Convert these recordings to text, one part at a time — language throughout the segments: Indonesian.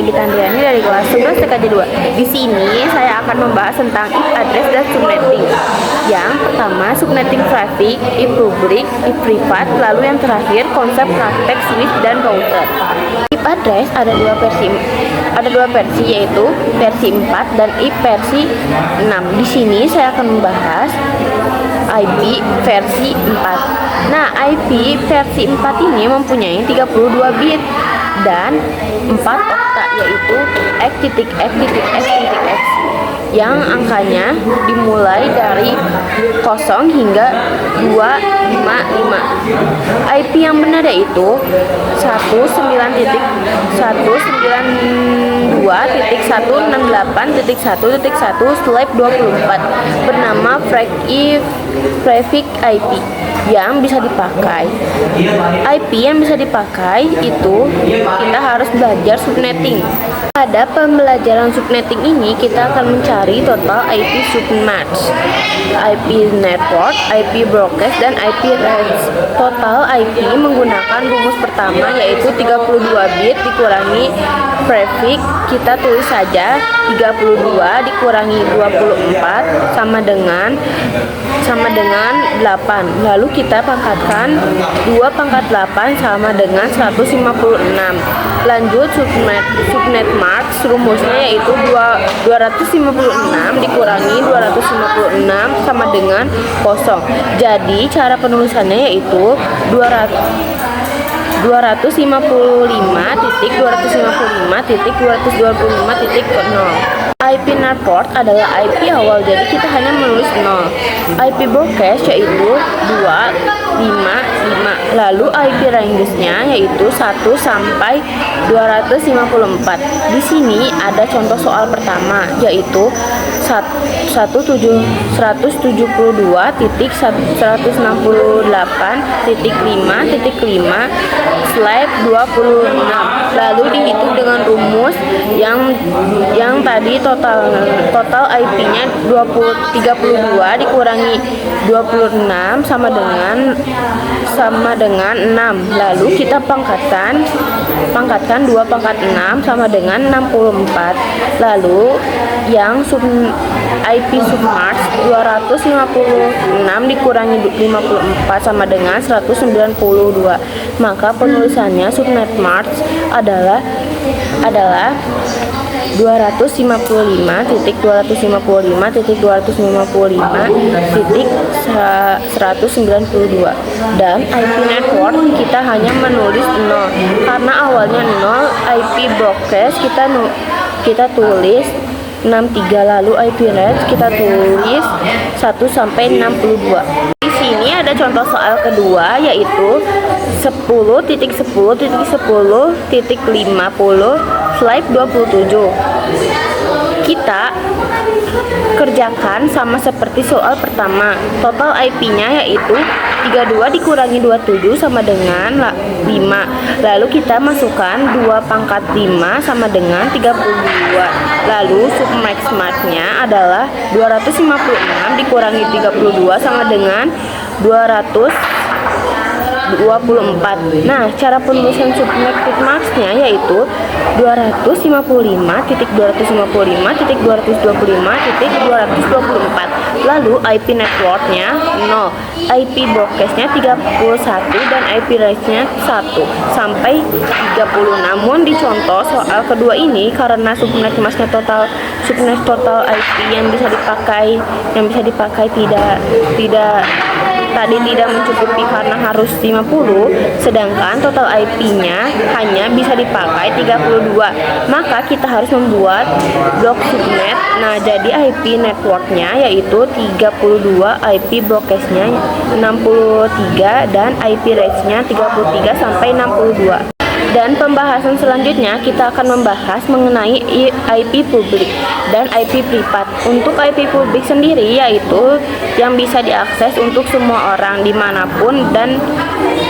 Egy Tandriani dari kelas 11 TKJ 2. Di sini saya akan membahas tentang IP address dan subnetting. Yang pertama, subnetting traffic, IP public, IP privat, lalu yang terakhir konsep praktek switch dan router. IP address ada dua versi yaitu versi 4 dan IP versi 6. Di sini saya akan membahas IP versi 4. Nah, IP versi 4 ini mempunyai 32 bit dan 4 okta yaitu x.x.x.x yang angkanya dimulai dari 0 hingga 255. IP yang benar yaitu 19.168.1.1/24 bernama prefix IP yang bisa dipakai. IP yang bisa dipakai itu kita harus belajar subnetting. Pada pembelajaran subnetting ini kita akan mencari total IP submatch, IP network, IP broadcast, dan IP range. Total IP menggunakan rumus pertama yaitu 32 bit dikurangi prefix, kita tulis saja 32 dikurangi 24 sama dengan 8. Lalu kita pangkatkan 2 pangkat 8 sama dengan 156. Lanjut subnet max, rumusnya yaitu 256 dikurangi 256 sama dengan 0. Jadi cara penulisannya yaitu 255.255.225.0. IP network adalah IP awal, jadi kita hanya menulis 0. IP broadcast yaitu 255. Lalu IP range-nya yaitu 1 sampai 254. Di sini ada contoh soal pertama yaitu 172.168.5.5/26. Lalu dihitung dengan rumus yang tadi total IP-nya 32 dikurangi 26 sama dengan 6. Lalu kita pangkatkan 2 pangkat 6 sama dengan 64. Lalu yang IP submatch 256 dikurangi 54 sama dengan 192. Maka penulisannya subnet match adalah 255.255.255.192. Dan IP network kita hanya menulis 0 karena awalnya 0. IP broadcast kita tulis 63. Lalu IP range kita tulis 1 sampai 62. Di sini ada contoh soal kedua yaitu 10.10.10.50/27. Kita kerjakan sama seperti soal pertama. Total IP-nya yaitu 32 dikurangi 27 sama dengan 5. Lalu kita masukkan 2 pangkat 5 sama dengan 32. Lalu submax-nya adalah 256 dikurangi 32 sama dengan 224. Nah, cara penulisan subnetting max-nya yaitu 255.255.225.224. Lalu IP network-nya 0, IP broadcast-nya 31 dan IP range-nya 1 sampai 30. Namun di contoh soal kedua ini karena subnet max-nya total IP yang bisa dipakai tidak mencukupi karena harus 50, sedangkan total IP-nya hanya bisa dipakai 32. Maka kita harus membuat blok subnet. Nah, jadi IP network-nya yaitu 32, IP broadcast-nya 63 dan IP range-nya 33 sampai 62. Dan pembahasan selanjutnya kita akan membahas mengenai IP publik dan IP privat. Untuk IP publik sendiri yaitu yang bisa diakses untuk semua orang dimanapun dan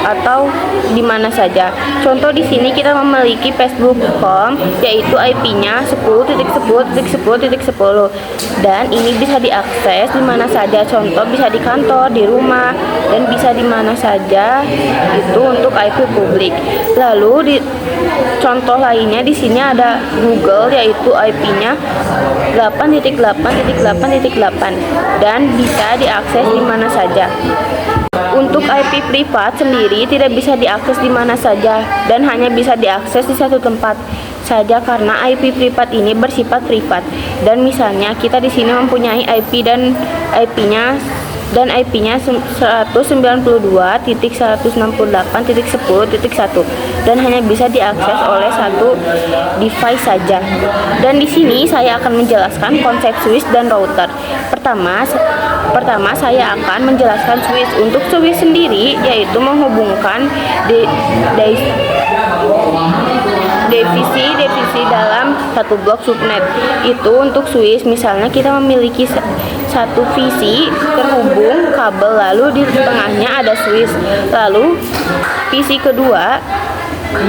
atau di mana saja. Contoh di sini kita memiliki facebook.com yaitu IP-nya 10.10.10.10 dan ini bisa diakses di mana saja. Contoh bisa di kantor, di rumah, dan bisa di mana saja. Itu untuk IP publik. Lalu di di contoh lainnya di sini ada Google, yaitu IP-nya 8.8.8.8 dan bisa diakses di mana saja. Untuk IP privat sendiri tidak bisa diakses di mana saja dan hanya bisa diakses di satu tempat saja karena IP privat ini bersifat privat. Dan misalnya kita di sini mempunyai IP dan IP-nya 192.168.10.1 dan hanya bisa diakses oleh satu device saja. Dan di sini saya akan menjelaskan konsep switch dan router. Pertama saya akan menjelaskan switch. Untuk switch sendiri yaitu menghubungkan divisi dalam satu blok subnet. Itu untuk switch. Misalnya kita memiliki satu visi terhubung kabel, lalu di tengahnya ada switch, lalu visi kedua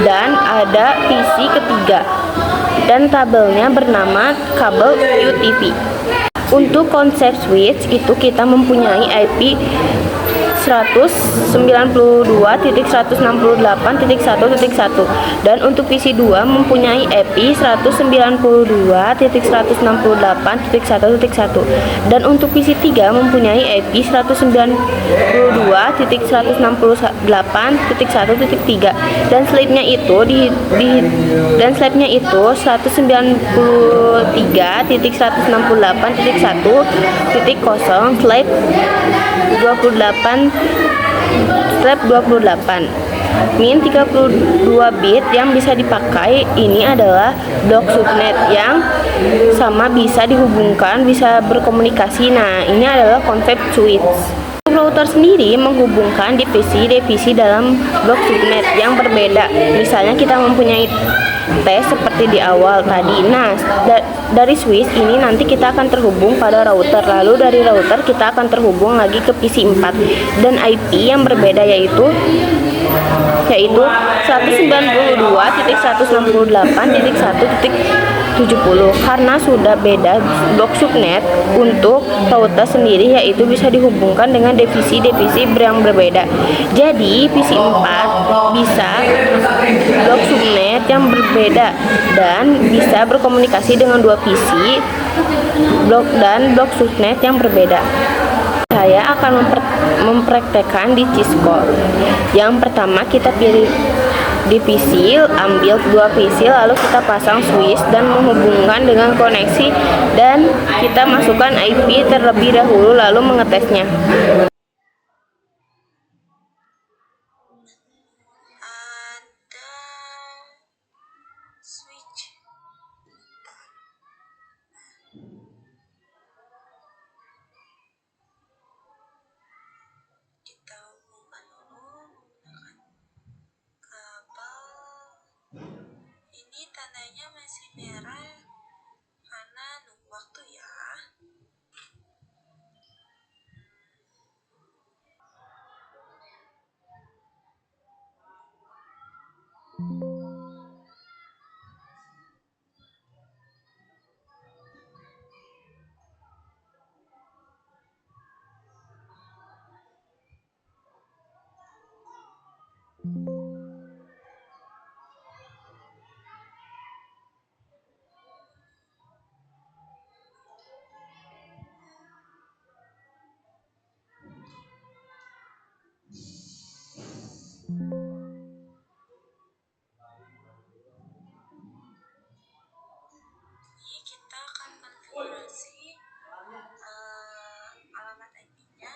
dan ada visi ketiga dan tabelnya bernama kabel UTP. Untuk konsep switch itu kita mempunyai IP 192.168.1.1 dan untuk visi 2 mempunyai IP 192.168.1.1 dan untuk visi 3 mempunyai IP 192.168.1.3 dan slide-nya itu 193.168.1.0 slide 28 min 32 bit yang bisa dipakai. Ini adalah blok subnet yang sama, bisa dihubungkan, bisa berkomunikasi. Nah, ini adalah konsep switch. Router sendiri menghubungkan divisi dalam blok subnet yang berbeda. Misalnya kita mempunyai tes seperti di awal tadi. Nah, dari switch ini nanti kita akan terhubung pada router, lalu dari router kita akan terhubung lagi ke PC 4 dan IP yang berbeda yaitu 192.168.1.70 karena sudah beda blok subnet. Untuk router sendiri yaitu bisa dihubungkan dengan divisi yang berbeda. Jadi PC 4 bisa blok subnet yang berbeda dan bisa berkomunikasi dengan dua PC blok subnet yang berbeda. Saya akan mempraktekkan di Cisco. Yang pertama kita pilih divisi, ambil dua PC, lalu kita pasang switch dan menghubungkan dengan koneksi dan kita masukkan IP terlebih dahulu lalu mengetesnya. Kita hubungkan dulu menggunakan kabel. Ini tandanya masih merah karena nunggu waktu ya. Ini kita akan konfigurasi alamat IP-nya.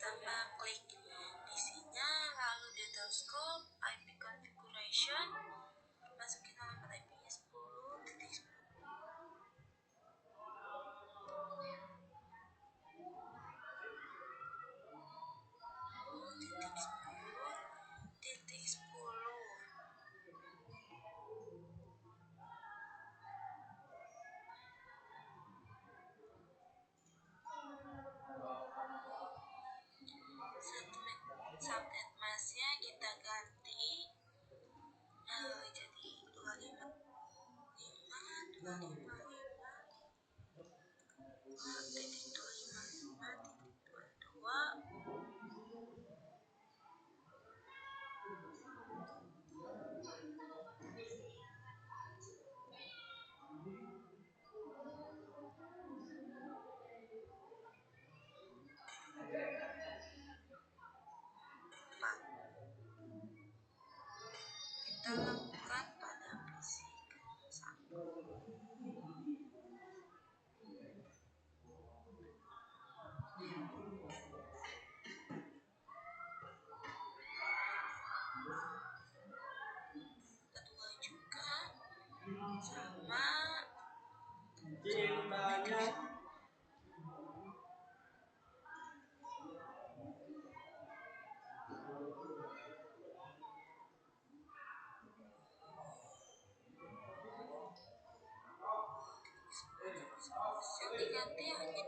Pertama klik isinya, lalu data scope, IP configuration, masukin alamat IP-nya 10.10. Subnet masknya kita ganti yang diganti hanya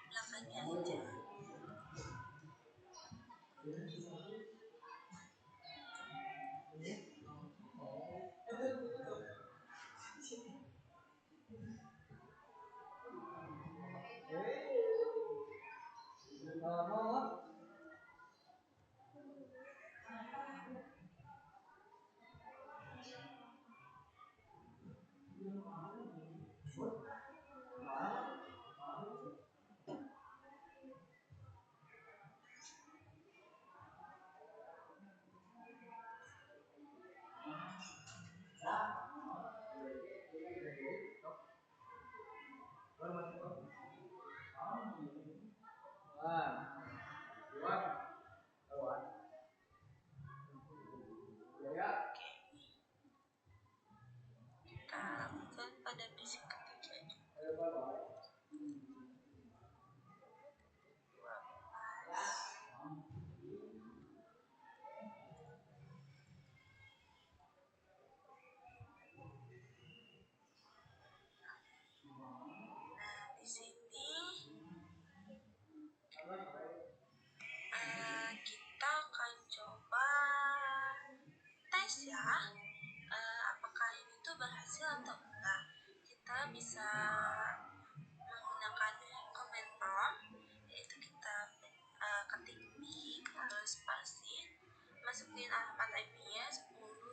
belakangnya aja. Kita lakukan pada basic ketiga. Nah, di sini kita akan coba tes ya, apakah ini tuh berhasil atau enggak. Kita bisa menggunakan comment prompt, yaitu kita ketik big lalu spasi, masukin alamat IP-nya 10.10.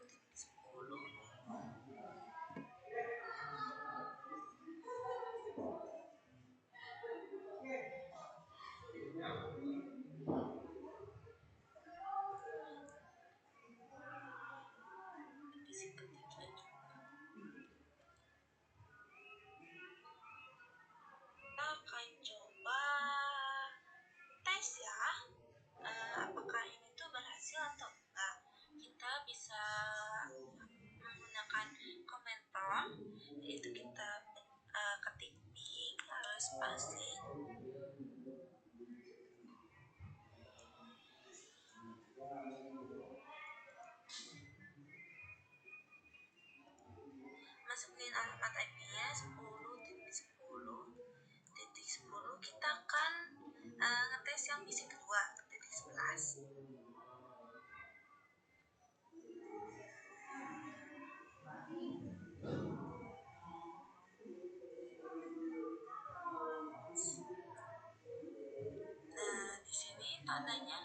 Basic ketiga juga. Kita akan coba tes ya, apakah ini tuh berhasil atau enggak. Kita bisa menggunakan comment prompt, yaitu kita ketik big lalu spasi, masukin alamat IP-nya 10.10.10. Kita akan ngetes yang misi kedua, titik 11. Nah, di sini tandanya